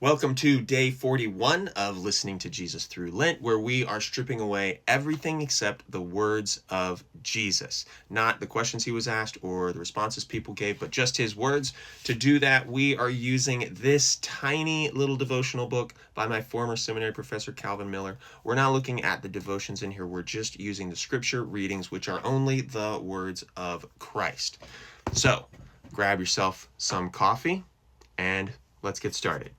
Welcome to day 41 of Listening to Jesus Through Lent, where we are stripping away everything except the words of Jesus. Not the questions he was asked or the responses people gave, but just his words. To do that, we are using this tiny little devotional book by my former seminary professor, Calvin Miller. We're not looking at the devotions in here. We're just using the scripture readings, which are only the words of Christ. So, grab yourself some coffee and let's get started.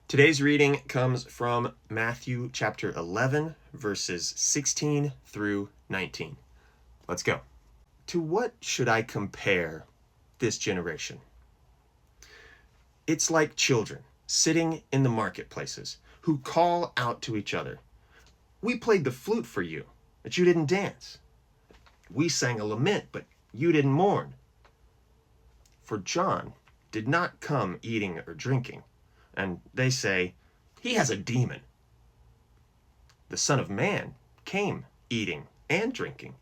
Today's reading comes from Matthew chapter 11, verses 16 through 19. Let's go. To what should I compare this generation? It's like children sitting in the marketplaces who call out to each other. We played the flute for you, but you didn't dance. We sang a lament, but you didn't mourn. For John did not come eating or drinking. And they say, he has a demon. The Son of Man came eating and drinking.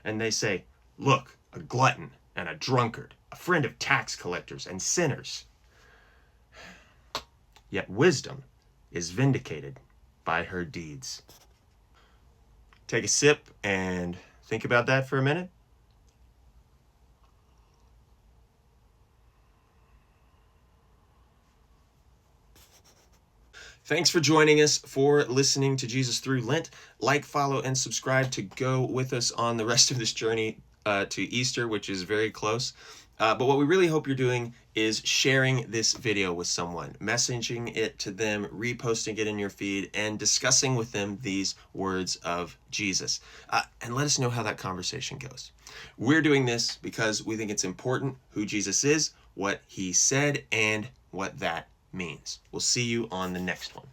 And they say, look, a glutton and a drunkard, a friend of tax collectors and sinners. Yet wisdom is vindicated by her deeds. Take a sip and think about that for a minute. Thanks for joining us for Listening to Jesus Through Lent. Like, follow, and subscribe to go with us on the rest of this journey to Easter, which is very close. But what we really hope you're doing is sharing this video with someone, messaging it to them, reposting it in your feed, and discussing with them these words of Jesus. And let us know how that conversation goes. We're doing this because we think it's important who Jesus is, what he said, and what that means. We'll see you on the next one.